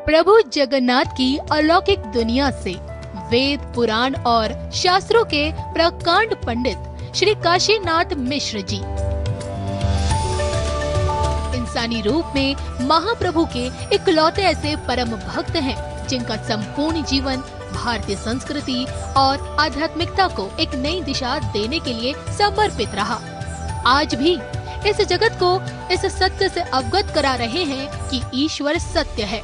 प्रभु जगन्नाथ की अलौकिक दुनिया से वेद पुराण और शास्त्रों के प्रकांड पंडित श्री काशीनाथ मिश्र जी इंसानी रूप में महाप्रभु के इकलौते ऐसे परम भक्त हैं जिनका संपूर्ण जीवन भारतीय संस्कृति और आध्यात्मिकता को एक नई दिशा देने के लिए समर्पित रहा। आज भी इस जगत को इस सत्य से अवगत करा रहे हैं कि ईश्वर सत्य है,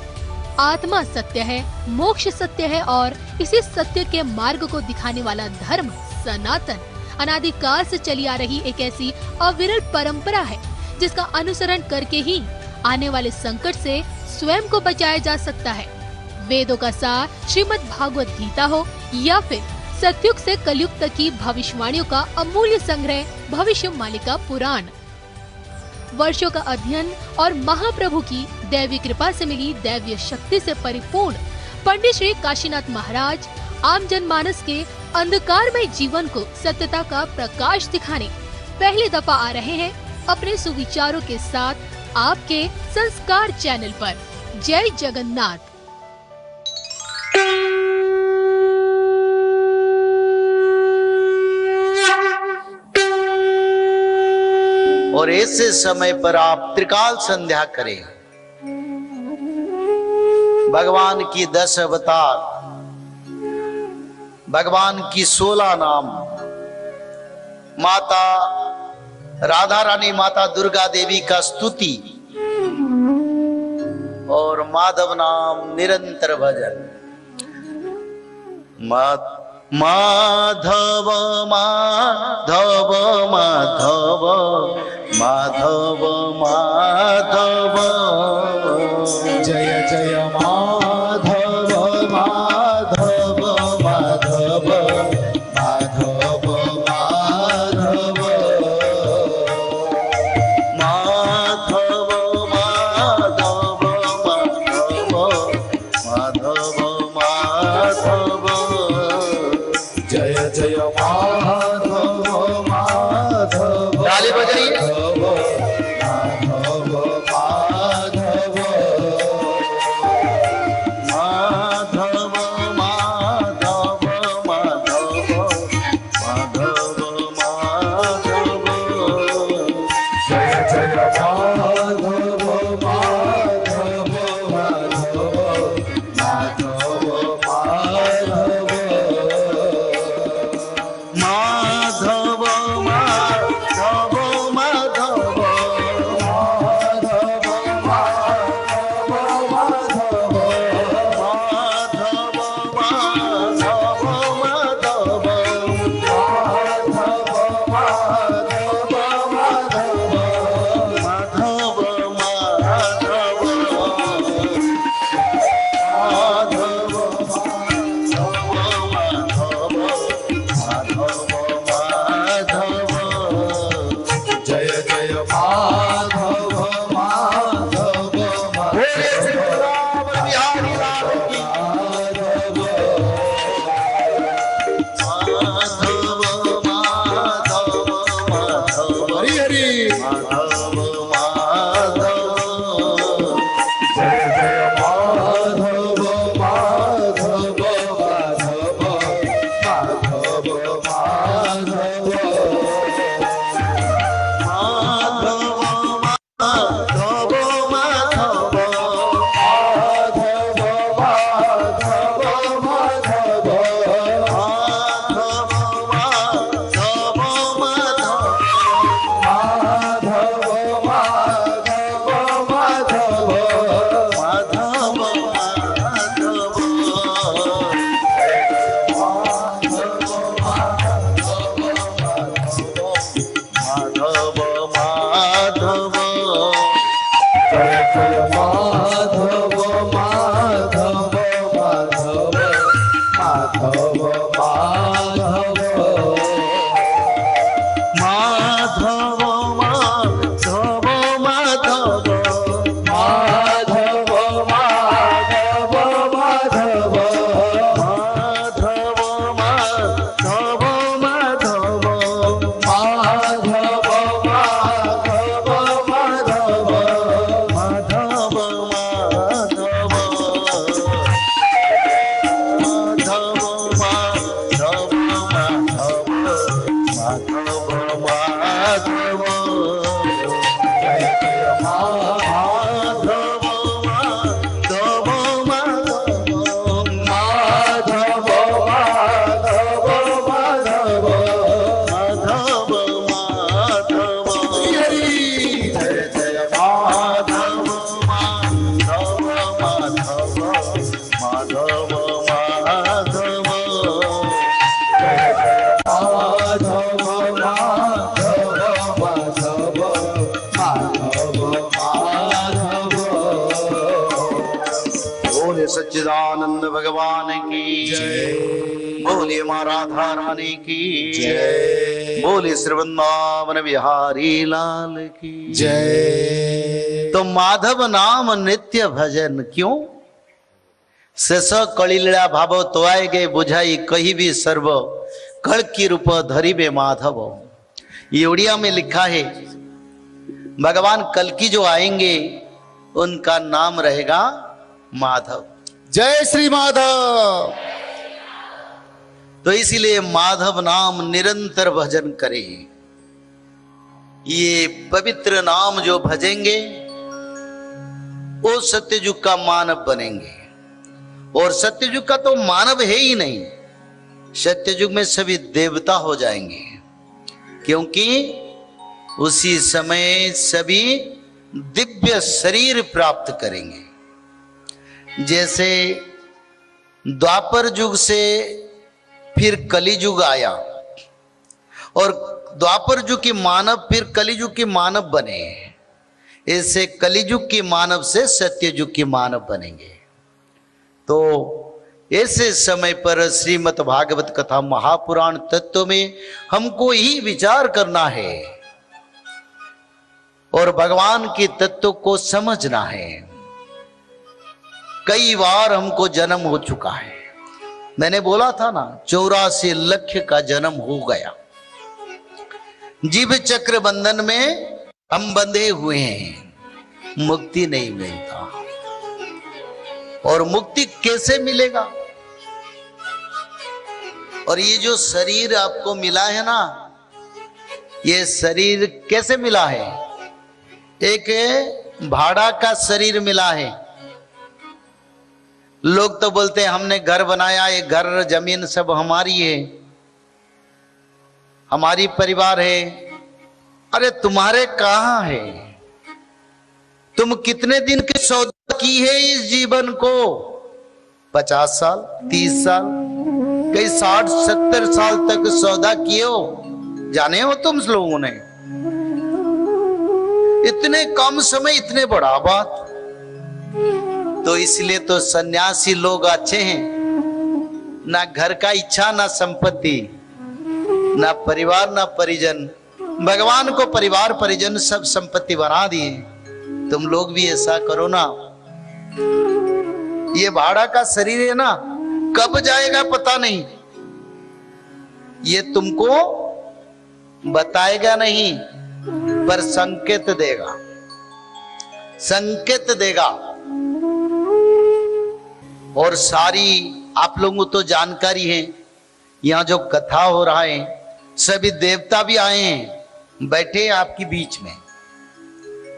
आत्मा सत्य है, मोक्ष सत्य है और इसी सत्य के मार्ग को दिखाने वाला धर्म सनातन अनादिकाल से चली आ रही एक ऐसी अविरल परंपरा है जिसका अनुसरण करके ही आने वाले संकट से स्वयं को बचाया जा सकता है। वेदों का सार श्रीमद् भागवत गीता हो या फिर सतयुग से कलयुग तक की भविष्यवाणियों का अमूल्य संग्रह भविष्य मालिका पुराण, वर्षों का अध्ययन और महाप्रभु की दैवी कृपा से मिली दैवीय शक्ति से परिपूर्ण पंडित श्री काशीनाथ महाराज आम जनमानस के अंधकारमय जीवन को सत्यता का प्रकाश दिखाने पहली दफा आ रहे हैं अपने सुविचारों के साथ आपके संस्कार चैनल पर। जय जगन्नाथ। और ऐसे समय पर आप त्रिकाल संध्या करें। भगवान की 10 अवतार, भगवान की 16 नाम, माता राधा रानी, माता दुर्गा देवी का स्तुति और माधव नाम निरंतर भजन। माधव माधव माधव माधव माधव जय जय माधव माधव माधव माधव माधव माधव माधव माधव माधव जय जय माधव माधव। ताली बजाइए। माधव माधव बोले सच्चिदानंद भगवान की जय। बोले माँ राधा रानी की जय। बोले श्री वृंदावन बिहारी लाल की जय। तो माधव नाम नित्य भजन क्यों शेष कलिलीला भाव तो आए गए बुझाई कही भी सर्व कल की रूप धरी बे माधव। ये उड़िया में लिखा है भगवान कल्कि जो आएंगे उनका नाम रहेगा माधव। जय श्री माधव। तो इसीलिए माधव नाम निरंतर भजन करें। ये पवित्र नाम जो भजेंगे वो सत्ययुग का मानव बनेंगे। और सत्ययुग का तो मानव है ही नहीं, सत्ययुग में सभी देवता हो जाएंगे, क्योंकि उसी समय सभी दिव्य शरीर प्राप्त करेंगे। जैसे द्वापर युग से फिर कलियुग आया और द्वापर युग की मानव फिर कलियुग की मानव बने, ऐसे कलियुग की मानव से सत्ययुग की मानव बनेंगे। तो ऐसे समय पर श्रीमद् भागवत कथा महापुराण तत्व में हमको ही विचार करना है और भगवान के तत्व को समझना है। कई बार हमको जन्म हो चुका है, मैंने बोला था ना 84 लाख का जन्म हो गया। जीव चक्र बंधन में हम बंधे हुए हैं, मुक्ति नहीं मिलता। और मुक्ति कैसे मिलेगा? और ये जो शरीर आपको मिला है ना, ये शरीर कैसे मिला है? एक भाड़ा का शरीर मिला है। लोग तो बोलते हैं हमने घर बनाया, ये घर जमीन सब हमारी है, हमारी परिवार है। अरे तुम्हारे कहाँ है? तुम कितने दिन के सौदा की है इस जीवन को? 50 साल, 30 साल, कई 60-70 साल तक सौदा किए हो, जाने हो तुम लोगों ने। इतने कम समय इतने बड़ा बात। तो इसलिए तो सन्यासी लोग अच्छे हैं, ना घर का इच्छा, ना संपत्ति, ना परिवार, ना परिजन। भगवान को परिवार परिजन सब संपत्ति बना दिए। तुम लोग भी ऐसा करो ना। ये भाड़ा का शरीर है ना, कब जाएगा पता नहीं, ये तुमको बताएगा नहीं, पर संकेत देगा, संकेत देगा। और सारी आप लोगों को तो जानकारी है, यहाँ जो कथा हो रहा है सभी देवता भी आए हैं, बैठे हैं आपके बीच में।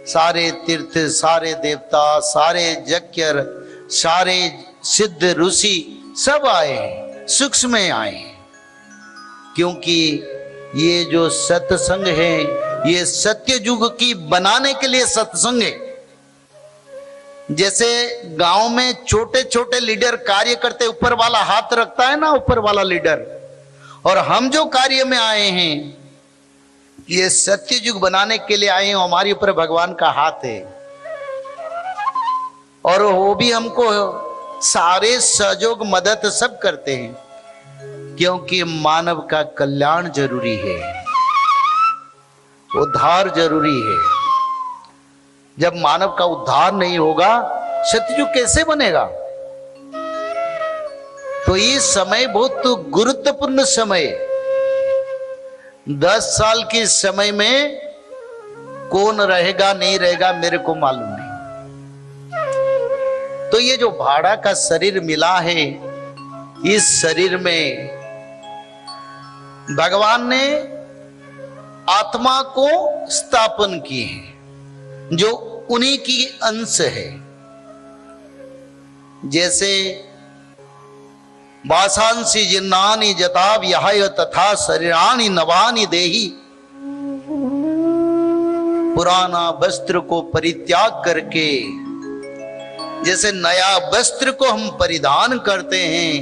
सारे तीर्थ, सारे देवता, सारे यज्ञ, सारे सिद्ध ऋषि सब आए हैं, सूक्ष्म में आए हैं। क्योंकि ये जो सत्संग है ये सत्य युग की बनाने के लिए सत्संग है। जैसे गांव में छोटे छोटे लीडर कार्य करते, ऊपर वाला हाथ रखता है ना, ऊपर वाला लीडर। और हम जो कार्य में आए हैं ये सत्य युग बनाने के लिए आए हैं, हमारे ऊपर भगवान का हाथ है। और वो भी हमको सारे सहयोग मदद सब करते हैं, क्योंकि मानव का कल्याण जरूरी है, उद्धार जरूरी है। जब मानव का उद्धार नहीं होगा सत्ययुग कैसे बनेगा? तो ये समय बहुत गुरुत्वपूर्ण समय। 10 साल के समय में कौन रहेगा नहीं रहेगा मेरे को मालूम नहीं। तो ये जो भाड़ा का शरीर मिला है, इस शरीर में भगवान ने आत्मा को स्थापन किए हैं, जो उन्हीं की अंश है। जैसे वासांसी जिन्नानि जता विहाय तथा शरीराणि नवानि देहि, पुराना वस्त्र को परित्याग करके जैसे नया वस्त्र को हम परिधान करते हैं,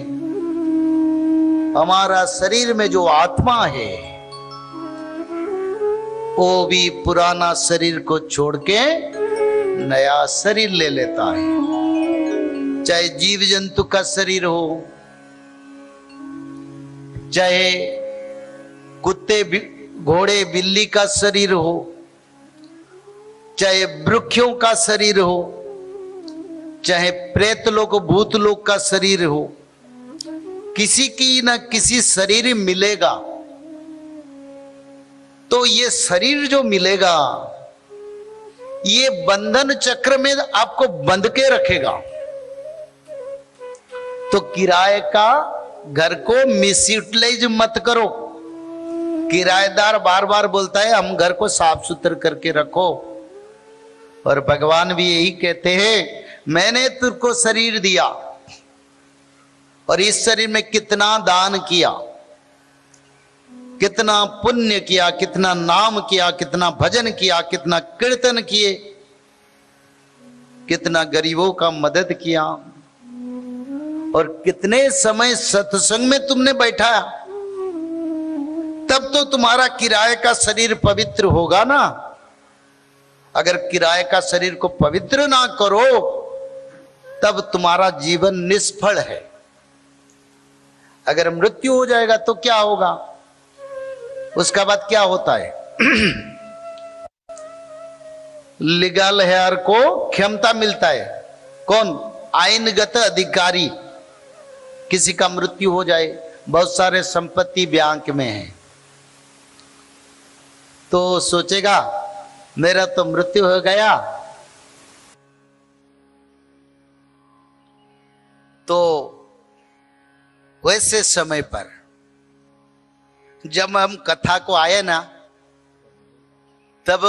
हमारा शरीर में जो आत्मा है वो भी पुराना शरीर को छोड़ के नया शरीर ले लेता है। चाहे जीव जंतु का शरीर हो, चाहे कुत्ते घोड़े बिल्ली का शरीर हो, चाहे वृक्षों का शरीर हो, चाहे प्रेत लोक भूत लोक का शरीर हो, किसी की ना किसी शरीर मिलेगा। तो ये शरीर जो मिलेगा ये बंधन चक्र में आपको बंध के रखेगा। तो किराए का घर को मिसयूटिलाइज मत करो। किराएदार बार बार बोलता है हम घर को साफ सुथरा करके रखो, और भगवान भी यही कहते हैं मैंने तुझको शरीर दिया और इस शरीर में कितना दान किया, कितना पुण्य किया, कितना नाम किया, कितना भजन किया, कितना कीर्तन किए, कितना गरीबों का मदद किया, और कितने समय सत्संग में तुमने बैठाया, तब तो तुम्हारा किराए का शरीर पवित्र होगा ना। अगर किराए का शरीर को पवित्र ना करो तब तुम्हारा जीवन निष्फल है। अगर मृत्यु हो जाएगा तो क्या होगा, उसका बाद क्या होता है? लीगल हेयर को क्षमता मिलता है। कौन? आईनगत अधिकारी। किसी का मृत्यु हो जाए, बहुत सारे संपत्ति बैंक में है, तो सोचेगा मेरा तो मृत्यु हो गया, तो वैसे समय पर जब हम कथा को आए ना, तब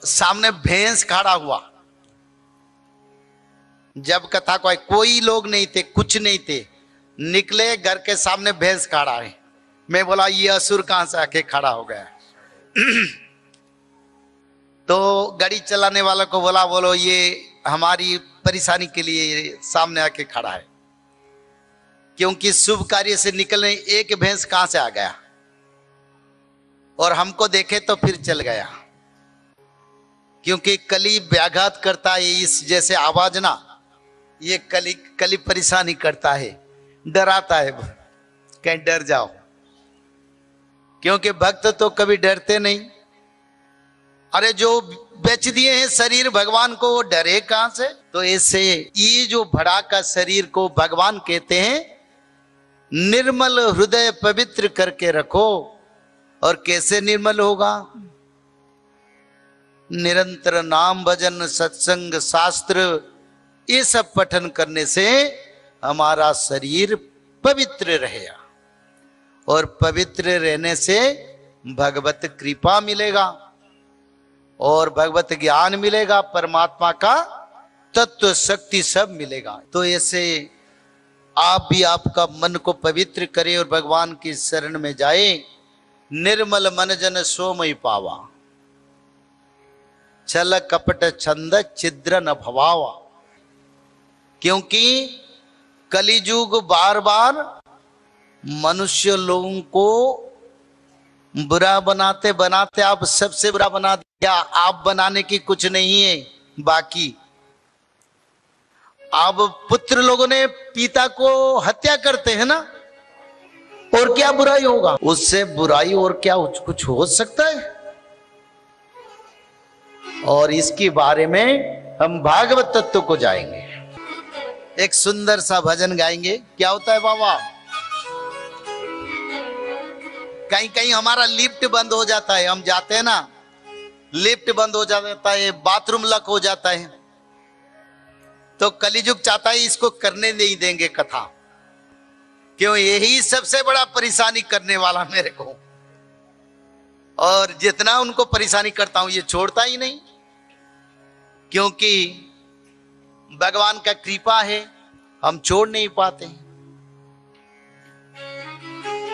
सामने भैंस खड़ा हुआ। जब कथा को आए कोई लोग नहीं थे, कुछ नहीं थे, निकले घर के सामने भैंस खड़ा है। मैं बोला ये असुर कहां से आके खड़ा हो गया? तो गाड़ी चलाने वाला को बोला बोलो ये हमारी परेशानी के लिए सामने आके खड़ा है, क्योंकि शुभ कार्य से निकलने एक भैंस कहां से आ गया, और हमको देखे तो फिर चल गया। क्योंकि कली व्याघात करता है, इस जैसे आवाज ना, ये कली परेशानी करता है, डराता है, कहीं डर जाओ। क्योंकि भक्त तो कभी डरते नहीं। अरे जो बेच दिए हैं शरीर भगवान को, वो डरे कहां से? तो ऐसे ये जो भड़ा का शरीर को भगवान कहते हैं निर्मल हृदय पवित्र करके रखो। और कैसे निर्मल होगा? निरंतर नाम भजन सत्संग शास्त्र ये सब पठन करने से हमारा शरीर पवित्र रहेगा, और पवित्र रहने से भगवत कृपा मिलेगा और भगवत ज्ञान मिलेगा, परमात्मा का तत्व शक्ति सब मिलेगा। तो ऐसे आप भी आपका मन को पवित्र करें और भगवान की शरण में जाए। निर्मल मन जन सोमय पावा, छल कपट छंद छिद्र न भवावा। क्योंकि कलिजुग बार बार मनुष्य लोगों को बुरा बनाते बनाते आप सबसे बुरा बना दिया। आप बनाने की कुछ नहीं है बाकी। अब पुत्र लोगों ने पिता को हत्या करते हैं ना, और क्या बुराई होगा? उससे बुराई और क्या कुछ हो सकता है? और इसके बारे में हम भागवत तत्व को जाएंगे। एक सुंदर सा भजन गाएंगे। क्या होता है बाबा? कहीं कहीं हमारा लिफ्ट बंद हो जाता है, हम जाते हैं ना, लिफ्ट बंद हो जाता है, बाथरूम लॉक हो जाता है, तो कलिजुग चाहता है इसको करने नहीं देंगे कथा। क्यों? यही सबसे बड़ा परेशानी करने वाला मेरे को, और जितना उनको परेशानी करता हूं ये छोड़ता ही नहीं। क्योंकि भगवान का कृपा है, हम छोड़ नहीं पाते।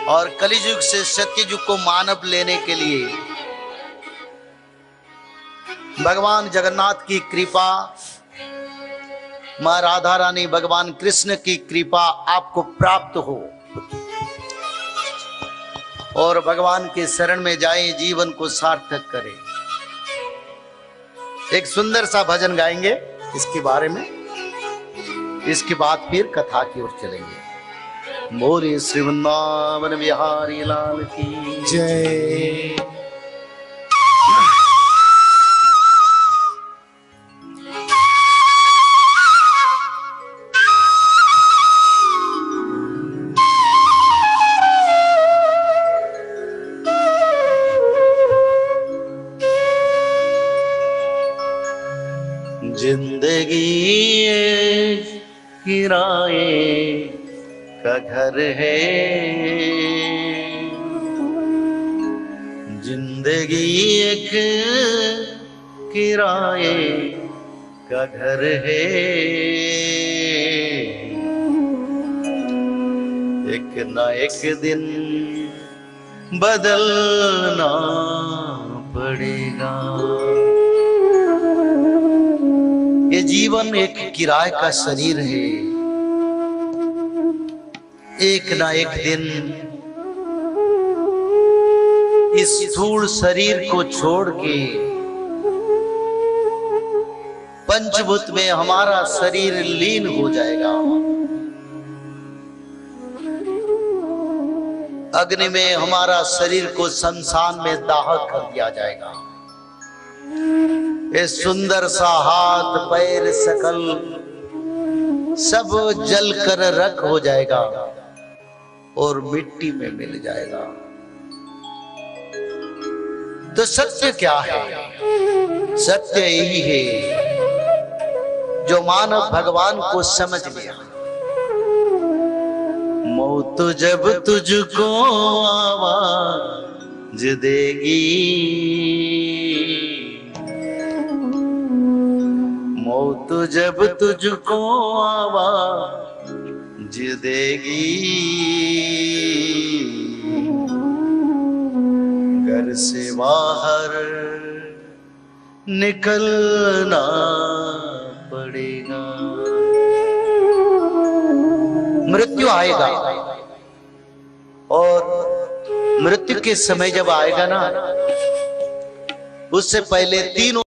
और कलिजुग से सत्ययुग को मानव लेने के लिए भगवान जगन्नाथ की कृपा, मां राधा रानी भगवान कृष्ण की कृपा आपको प्राप्त हो, और भगवान के शरण में जाए, जीवन को सार्थक करें। एक सुंदर सा भजन गाएंगे इसके बारे में। इसके बाद फिर कथा की ओर चलेंगे। बोले श्री वृंदावन बिहारी लाल की जय। जिंदगी एक किराए का घर है, जिंदगी एक किराए का घर है, एक ना एक दिन बदलना पड़ेगा। ये जीवन एक किराए का शरीर है, एक ना एक दिन इस स्थूल शरीर को छोड़ के पंचभूत में हमारा शरीर लीन हो जाएगा। अग्नि में हमारा शरीर को शमशान में दाह कर दिया जाएगा। ये सुंदर सा हाथ पैर सकल सब जल कर रख हो जाएगा और मिट्टी में मिल जाएगा। तो सत्य क्या है? सत्य यही है जो मानव भगवान को समझ लिया। मौत जब तुझको आवाज देगी, मौत जब तुझको आवाज देगी, घर से बाहर निकलना पड़ेगा। मृत्यु आएगा और मृत्यु के समय जब आएगा ना, उससे पहले तीनों